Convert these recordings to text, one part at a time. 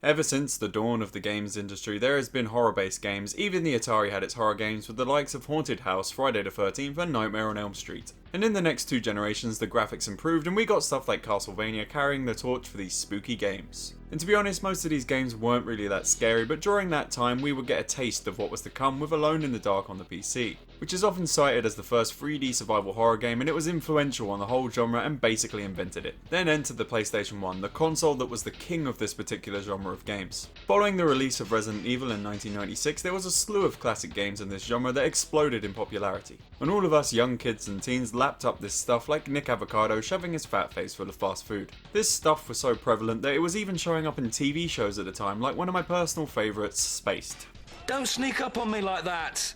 Ever since the dawn of the games industry, there has been horror-based games. Even the Atari had its horror games with the likes of Haunted House, Friday the 13th and Nightmare on Elm Street. And in the next two generations, the graphics improved and we got stuff like Castlevania carrying the torch for these spooky games. And to be honest, most of these games weren't really that scary, but during that time we would get a taste of what was to come with Alone in the Dark on the PC, which is often cited as the first 3D survival horror game, and it was influential on the whole genre and basically invented it. Then entered the PlayStation 1, the console that was the king of this particular genre of games. Following the release of Resident Evil in 1996, there was a slew of classic games in this genre that exploded in popularity, and all of us young kids and teens lapped up this stuff like Nick Avocado shoving his fat face full of fast food. This stuff was so prevalent that it was even showing up in TV shows at the time, like one of my personal favourites, Spaced. Don't sneak up on me like that!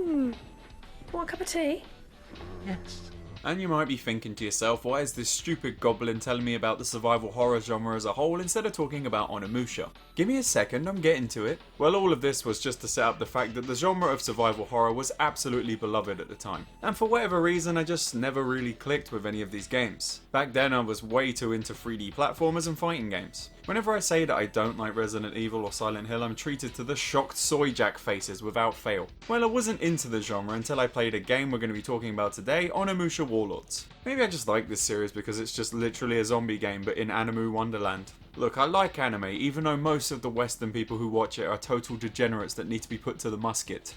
Want a cup of tea? Yes. And you might be thinking to yourself, why is this stupid goblin telling me about the survival horror genre as a whole instead of talking about Onimusha? Give me a second, I'm getting to it. Well, all of this was just to set up the fact that the genre of survival horror was absolutely beloved at the time. And for whatever reason, I just never really clicked with any of these games. Back then I was way too into 3D platformers and fighting games. Whenever I say that I don't like Resident Evil or Silent Hill, I'm treated to the shocked soy jack faces without fail. Well, I wasn't into the genre until I played a game we're going to be talking about today, Onimusha Warlords. Maybe I just like this series because it's just literally a zombie game but in Animu Wonderland. Look, I like anime, even though most of the Western people who watch it are total degenerates that need to be put to the musket.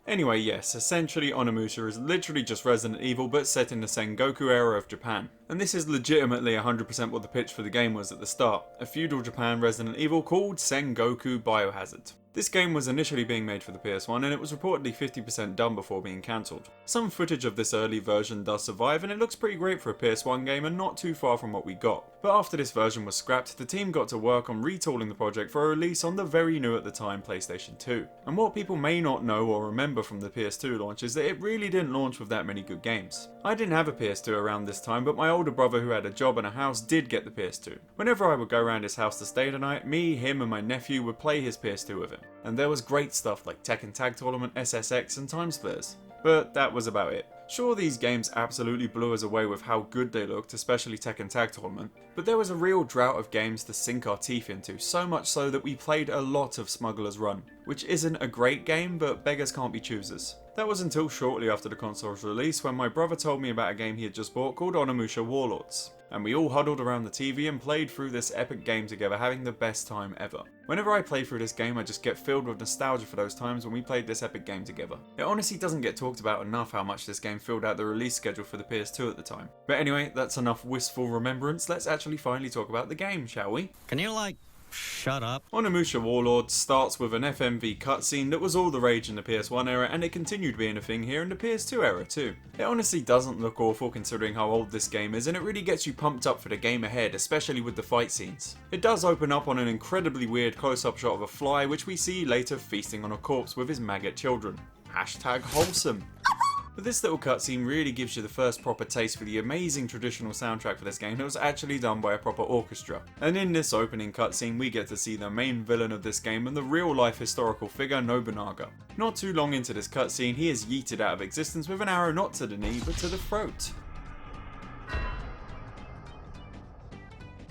Anyway, yes, essentially Onimusha is literally just Resident Evil but set in the Sengoku era of Japan. And this is legitimately 100% what the pitch for the game was at the start, a feudal Japan Resident Evil called Sengoku Biohazard. This game was initially being made for the PS1 and it was reportedly 50% done before being cancelled. Some footage of this early version does survive and it looks pretty great for a PS1 game and not too far from what we got. But after this version was scrapped, the team got to work on retooling the project for a release on the very new at the time PlayStation 2. And what people may not know or remember from the PS2 launch is that it really didn't launch with that many good games. I didn't have a PS2 around this time, but my older brother who had a job and a house did get the PS2. Whenever I would go around his house to stay the night, me, him and my nephew would play his PS2 with him. And there was great stuff like Tekken Tag Tournament, SSX and Time Splitters. But that was about it. Sure, these games absolutely blew us away with how good they looked, especially Tekken Tag Tournament, but there was a real drought of games to sink our teeth into, so much so that we played a lot of Smuggler's Run, which isn't a great game, but beggars can't be choosers. That was until shortly after the console's release when my brother told me about a game he had just bought called Onimusha Warlords. And we all huddled around the TV and played through this epic game together, having the best time ever. Whenever I play through this game, I just get filled with nostalgia for those times when we played this epic game together. It honestly doesn't get talked about enough how much this game filled out the release schedule for the PS2 at the time. But anyway, that's enough wistful remembrance, let's actually finally talk about the game, shall we? Can you, shut up? Onimusha Warlords starts with an FMV cutscene that was all the rage in the PS1 era, and it continued being a thing here in the PS2 era too. It honestly doesn't look awful considering how old this game is, and it really gets you pumped up for the game ahead, especially with the fight scenes. It does open up on an incredibly weird close-up shot of a fly, which we see later feasting on a corpse with his maggot children. Hashtag wholesome. But this little cutscene really gives you the first proper taste for the amazing traditional soundtrack for this game that was actually done by a proper orchestra. And in this opening cutscene we get to see the main villain of this game and the real life historical figure Nobunaga. Not too long into this cutscene he is yeeted out of existence with an arrow not to the knee but to the throat.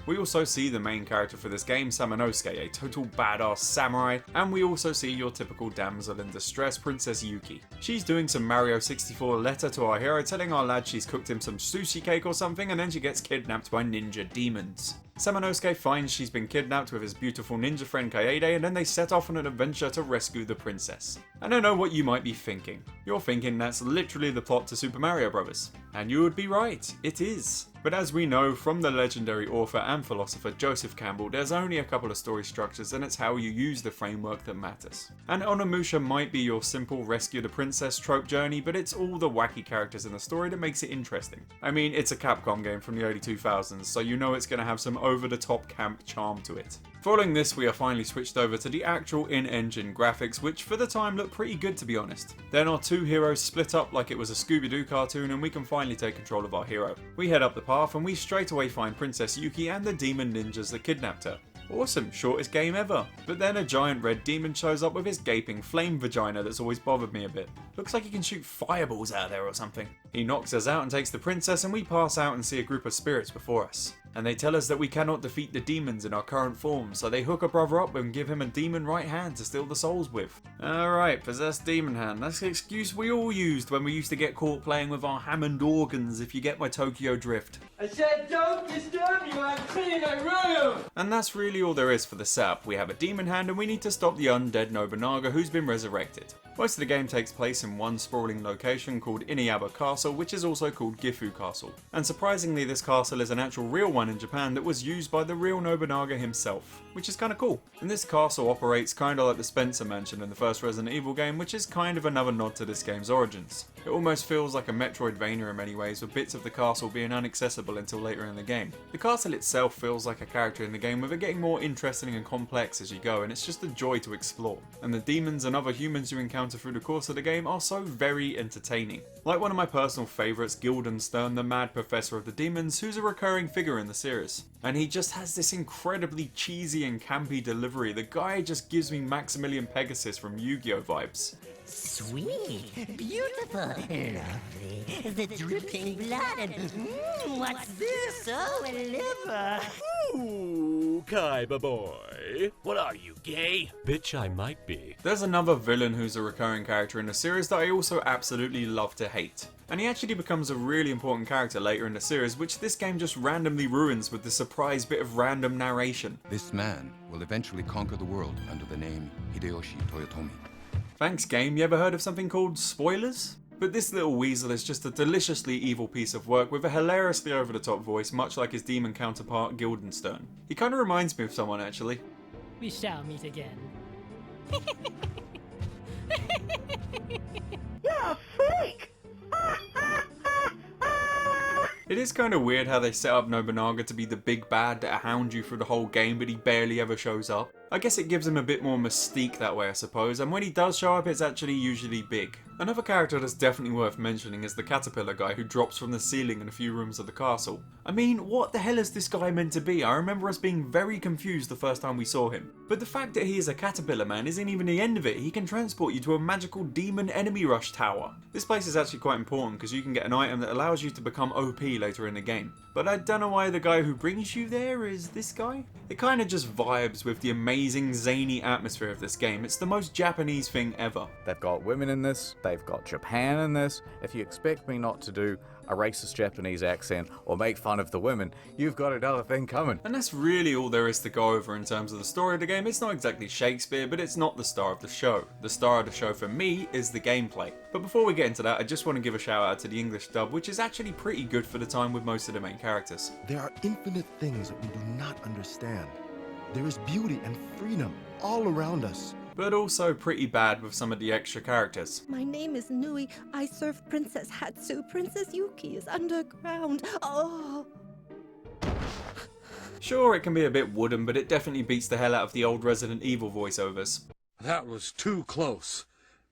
We also see the main character for this game, Samanosuke, a total badass samurai, and we also see your typical damsel in distress, Princess Yuki. She's doing some Mario 64 letter to our hero telling our lad she's cooked him some sushi cake or something, and then she gets kidnapped by ninja demons. Samanosuke finds she's been kidnapped with his beautiful ninja friend Kaede, and then they set off on an adventure to rescue the princess. And I know what you might be thinking. You're thinking that's literally the plot to Super Mario Bros. And you would be right, it is. But as we know from the legendary author and philosopher Joseph Campbell, there's only a couple of story structures and it's how you use the framework that matters. And Onimusha might be your simple rescue the princess trope journey, but it's all the wacky characters in the story that makes it interesting. I mean, it's a Capcom game from the early 2000s, so you know it's going to have some over-the-top camp charm to it. Following this, we are finally switched over to the actual in-engine graphics, which for the time look pretty good to be honest. Then our two heroes split up like it was a Scooby-Doo cartoon and we can finally take control of our hero. We head up the path and we straight away find Princess Yuki and the demon ninjas that kidnapped her. Awesome, shortest game ever. But then a giant red demon shows up with his gaping flame vagina that's always bothered me a bit. Looks like he can shoot fireballs out of there or something. He knocks us out and takes the princess, and we pass out and see a group of spirits before us. And they tell us that we cannot defeat the demons in our current form, so they hook a brother up and give him a demon right hand to steal the souls with. Alright, possessed demon hand. That's the excuse we all used when we used to get caught playing with our Hammond organs, if you get my Tokyo drift. I said don't disturb you, I'm cleaning my room! And that's really all there is for the setup. We have a demon hand and we need to stop the undead Nobunaga who's been resurrected. Most of the game takes place in one sprawling location called Inuyaba Castle, which is also called Gifu Castle. And surprisingly, this castle is an actual real one in Japan that was used by the real Nobunaga himself, which is kinda cool. And this castle operates kinda like the Spencer Mansion in the first Resident Evil game, which is kind of another nod to this game's origins. It almost feels like a Metroidvania in many ways, with bits of the castle being inaccessible until later in the game. The castle itself feels like a character in the game, with it getting more interesting and complex as you go, and it's just a joy to explore. And the demons and other humans you encounter through the course of the game are so very entertaining. Like one of my personal favourites, Guildenstern, the mad professor of the demons, who's a recurring figure in the series. And he just has this incredibly cheesy and campy delivery. The guy just gives me Maximilian Pegasus from Yu-Gi-Oh vibes. Sweet, beautiful, lovely, the dripping blood, and what's this? Oh, a liver. Ooh, Kaiba boy. What are you, gay? Bitch, I might be. There's another villain who's a recurring character in the series that I also absolutely love to hate. And he actually becomes a really important character later in the series, which this game just randomly ruins with the surprise bit of random narration. This man will eventually conquer the world under the name Hideyoshi Toyotomi. Thanks game, you ever heard of something called spoilers? But this little weasel is just a deliciously evil piece of work with a hilariously over the top voice, much like his demon counterpart Guildenstern. He kinda reminds me of someone actually. We shall meet again. You're a freak! It is kind of weird how they set up Nobunaga to be the big bad that'll hound you through the whole game, but he barely ever shows up. I guess it gives him a bit more mystique that way, I suppose, and when he does show up, it's actually usually big. Another character that's definitely worth mentioning is the caterpillar guy who drops from the ceiling in a few rooms of the castle. I mean, what the hell is this guy meant to be? I remember us being very confused the first time we saw him. But the fact that he is a caterpillar man isn't even the end of it. He can transport you to a magical demon enemy rush tower. This place is actually quite important because you can get an item that allows you to become OP later in the game. But I don't know why the guy who brings you there is this guy? It kind of just vibes with the amazing zany atmosphere of this game. It's the most Japanese thing ever. They've got women in this, they've got Japan in this. If you expect me not to do a racist Japanese accent or make fun of the women, you've got another thing coming. And that's really all there is to go over in terms of the story of the game. It's not exactly Shakespeare, but it's not the star of the show. The star of the show for me is the gameplay. But before we get into that, I just want to give a shout out to the English dub, which is actually pretty good for the time with most of the main characters. There are infinite things that we do not understand. There is beauty and freedom all around us. But also pretty bad with some of the extra characters. My name is Nui. I serve Princess Hatsu. Princess Yuki is underground. Oh. Sure, it can be a bit wooden, but it definitely beats the hell out of the old Resident Evil voiceovers. That was too close.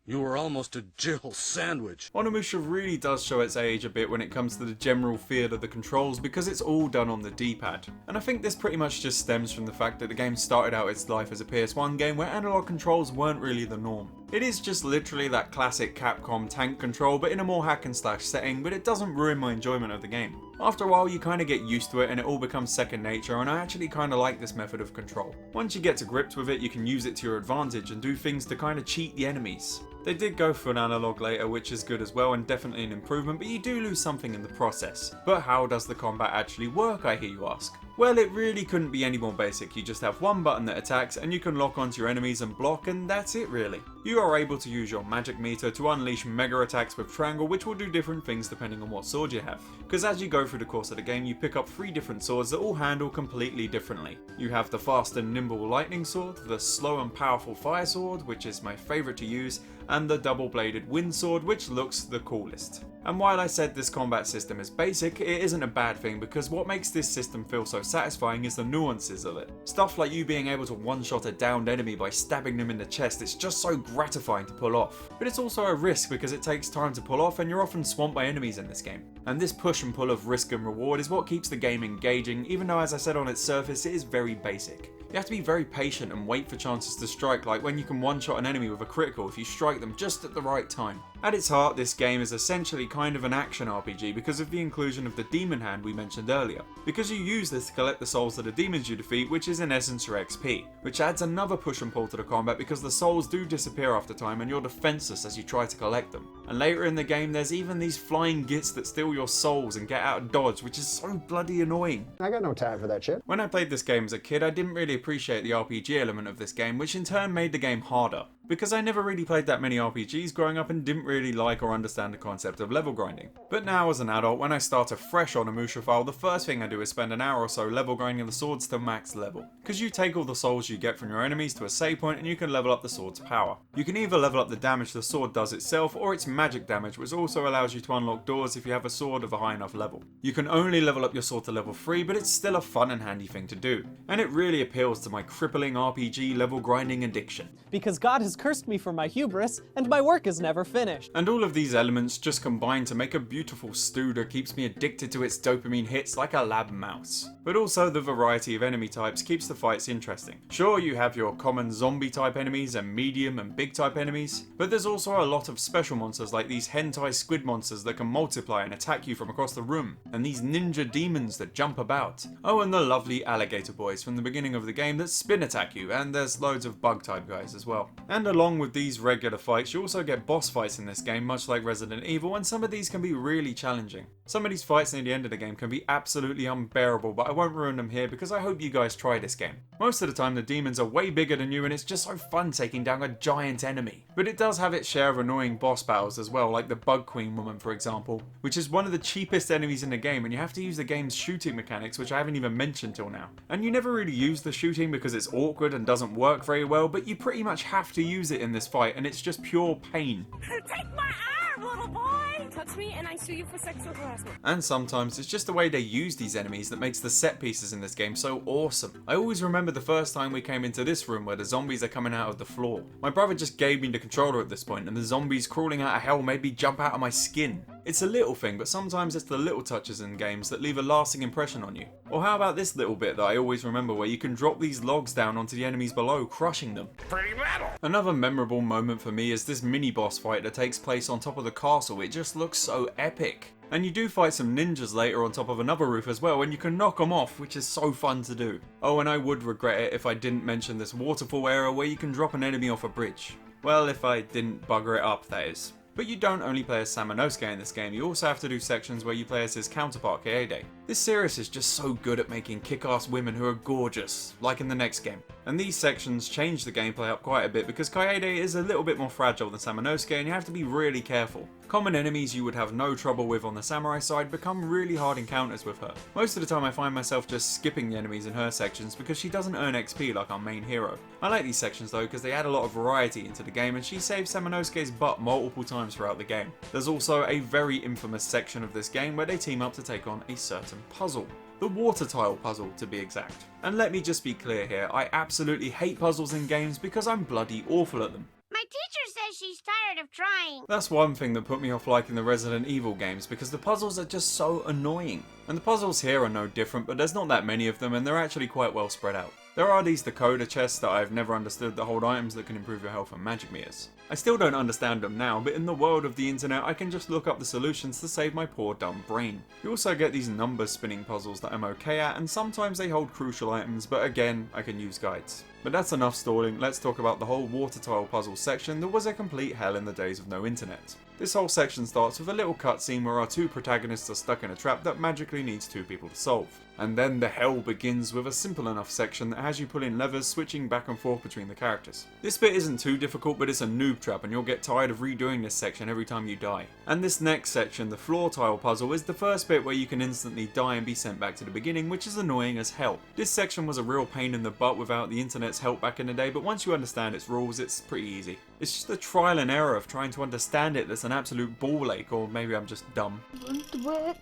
You were almost a Jill sandwich. Onimusha really does show its age a bit when it comes to the general feel of the controls because it's all done on the D-pad. And I think this pretty much just stems from the fact that the game started out its life as a PS1 game where analog controls weren't really the norm. It is just literally that classic Capcom tank control but in a more hack and slash setting, but it doesn't ruin my enjoyment of the game. After a while you kind of get used to it and it all becomes second nature, and I actually kind of like this method of control. Once you get to grips with it, you can use it to your advantage and do things to kind of cheat the enemies. They did go for an analog later, which is good as well and definitely an improvement, but you do lose something in the process. But how does the combat actually work, I hear you ask? Well, it really couldn't be any more basic. You just have one button that attacks and you can lock onto your enemies and block, and that's it really. You are able to use your magic meter to unleash mega attacks with triangle, which will do different things depending on what sword you have. Because as you go through the course of the game, you pick up 3 different swords that all handle completely differently. You have the fast and nimble lightning sword, the slow and powerful fire sword, which is my favourite to use, and the double-bladed wind sword, which looks the coolest. And while I said this combat system is basic, it isn't a bad thing because what makes this system feel so satisfying is the nuances of it. Stuff like you being able to one-shot a downed enemy by stabbing them in the chest, it's just so gratifying to pull off. But it's also a risk because it takes time to pull off and you're often swamped by enemies in this game. And this push and pull of risk and reward is what keeps the game engaging, even though as I said on its surface it is very basic. You have to be very patient and wait for chances to strike, like when you can one-shot an enemy with a critical if you strike them just at the right time. At its heart, this game is essentially kind of an action RPG because of the inclusion of the demon hand we mentioned earlier, because you use this to collect the souls of the demons you defeat, which is in essence your XP, which adds another push and pull to the combat because the souls do disappear after time and you're defenseless as you try to collect them. And later in the game there's even these flying gits that steal your souls and get out of dodge, which is so bloody annoying. I got no time for that shit. When I played this game as a kid, I didn't really appreciate the RPG element of this game, which in turn made the game harder, because I never really played that many RPGs growing up and didn't really like or understand the concept of level grinding. But now as an adult, when I start a fresh Onimusha file, the first thing I do is spend an hour or so level grinding the swords to max level, because you take all the souls you get from your enemies to a save point and you can level up the sword's power. You can either level up the damage the sword does itself or its magic damage, which also allows you to unlock doors if you have a sword of a high enough level. You can only level up your sword to level 3, but it's still a fun and handy thing to do, and it really appeals to my crippling RPG level grinding addiction. Because God has cursed me for my hubris, and my work is never finished. And all of these elements just combine to make a beautiful stew that keeps me addicted to its dopamine hits like a lab mouse. But also the variety of enemy types keeps the fights interesting. Sure, you have your common zombie type enemies and medium and big type enemies, but there's also a lot of special monsters like these hentai squid monsters that can multiply and attack you from across the room, and these ninja demons that jump about. Oh, and the lovely alligator boys from the beginning of the game that spin attack you, and there's loads of bug type guys as well. And along with these regular fights, you also get boss fights in this game, much like Resident Evil, and some of these can be really challenging. Some of these fights near the end of the game can be absolutely unbearable, but I won't ruin them here because I hope you guys try this game. Most of the time the demons are way bigger than you and it's just so fun taking down a giant enemy. But it does have its share of annoying boss battles as well, like the Bug Queen woman for example, which is one of the cheapest enemies in the game, and you have to use the game's shooting mechanics, which I haven't even mentioned till now. And you never really use the shooting because it's awkward and doesn't work very well, but you pretty much have to use it in this fight and it's just pure pain. Take my arm, little boy! Touch me and I sue you for sexual harassment. And sometimes it's just the way they use these enemies that makes the set pieces in this game so awesome. I always remember the first time we came into this room where the zombies are coming out of the floor. My brother just gave me the controller at this point and the zombies crawling out of hell made me jump out of my skin. It's a little thing, but sometimes it's the little touches in games that leave a lasting impression on you. Or how about this little bit that I always remember where you can drop these logs down onto the enemies below, crushing them. Pretty metal! Another memorable moment for me is this mini boss fight that takes place on top of the castle. It just looks so epic. And you do fight some ninjas later on top of another roof as well, and you can knock them off, which is so fun to do. Oh, and I would regret it if I didn't mention this waterfall area where you can drop an enemy off a bridge. Well, if I didn't bugger it up, that is. But you don't only play as Samanosuke in this game, you also have to do sections where you play as his counterpart Kaede. This series is just so good at making kick-ass women who are gorgeous, like in the next game. And these sections change the gameplay up quite a bit because Kaede is a little bit more fragile than Samanosuke and you have to be really careful. Common enemies you would have no trouble with on the samurai side become really hard encounters with her. Most of the time I find myself just skipping the enemies in her sections because she doesn't earn XP like our main hero. I like these sections though because they add a lot of variety into the game and she saves Samanosuke's butt multiple times throughout the game. There's also a very infamous section of this game where they team up to take on a certain puzzle. The water tile puzzle to be exact. And let me just be clear here, I absolutely hate puzzles in games because I'm bloody awful at them. My teacher says she's tired of trying. That's one thing that put me off liking the Resident Evil games because the puzzles are just so annoying. And the puzzles here are no different, but there's not that many of them and they're actually quite well spread out. There are these decoder chests that I've never understood that hold items that can improve your health and magic meters. I still don't understand them now, but in the world of the internet I can just look up the solutions to save my poor dumb brain. You also get these number spinning puzzles that I'm okay at, and sometimes they hold crucial items, but again, I can use guides. But that's enough stalling, let's talk about the whole water tile puzzle section that was a complete hell in the days of no internet. This whole section starts with a little cutscene where our two protagonists are stuck in a trap that magically needs two people to solve. And then the hell begins with a simple enough section that has you pull in levers switching back and forth between the characters. This bit isn't too difficult, but it's a noob trap and you'll get tired of redoing this section every time you die. And this next section, the floor tile puzzle, is the first bit where you can instantly die and be sent back to the beginning, which is annoying as hell. This section was a real pain in the butt without the internet's help back in the day, but once you understand its rules, it's pretty easy. It's just the trial and error of trying to understand it that's an absolute ball ache, or maybe I'm just dumb. Want to work?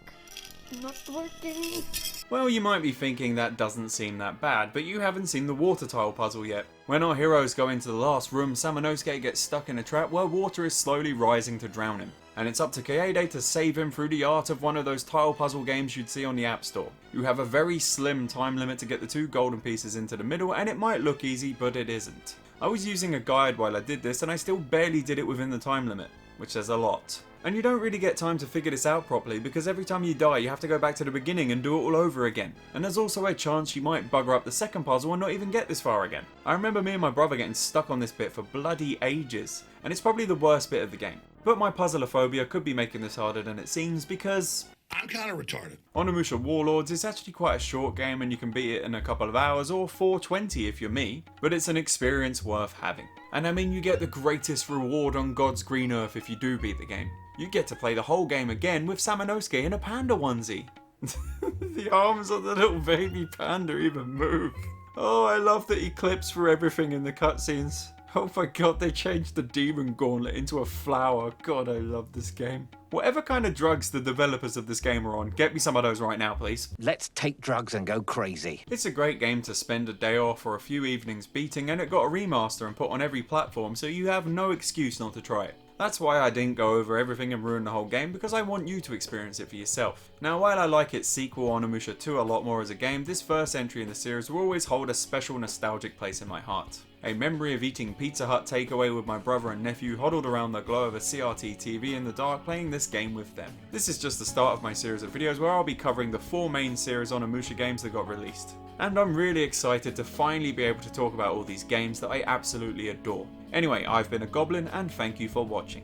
Not working. Well, you might be thinking that doesn't seem that bad, but you haven't seen the water tile puzzle yet. When our heroes go into the last room, Samanosuke gets stuck in a trap where water is slowly rising to drown him. and it's up to Kaede to save him through the art of one of those tile puzzle games you'd see on the App Store. You have a very slim time limit to get the 2 golden pieces into the middle, and it might look easy, but it isn't. I was using a guide while I did this, and I still barely did it within the time limit, which says a lot. And you don't really get time to figure this out properly, because every time you die you have to go back to the beginning and do it all over again. And there's also a chance you might bugger up the second puzzle and not even get this far again. I remember me and my brother getting stuck on this bit for bloody ages, and it's probably the worst bit of the game. But my puzzleophobia could be making this harder than it seems, because I'm kinda retarded. Onimusha Warlords is actually quite a short game and you can beat it in a couple of hours, or 420 if you're me, but it's an experience worth having. And I mean, you get the greatest reward on God's green earth if you do beat the game. You get to play the whole game again with Samanosuke in a panda onesie. The arms of the little baby panda even move. Oh, I love that he clips for everything in the cutscenes. Oh my god, they changed the demon gauntlet into a flower. God, I love this game. Whatever kind of drugs the developers of this game are on, get me some of those right now, please. Let's take drugs and go crazy. It's a great game to spend a day off or a few evenings beating, and it got a remaster and put on every platform, so you have no excuse not to try it. That's why I didn't go over everything and ruin the whole game, because I want you to experience it for yourself. Now, while I like its sequel Onimusha 2 a lot more as a game, this first entry in the series will always hold a special nostalgic place in my heart. A memory of eating Pizza Hut takeaway with my brother and nephew huddled around the glow of a CRT TV in the dark playing this game with them. This is just the start of my series of videos where I'll be covering the 4 main series Onimusha games that got released. And I'm really excited to finally be able to talk about all these games that I absolutely adore. Anyway, I've been a Goblin and thank you for watching.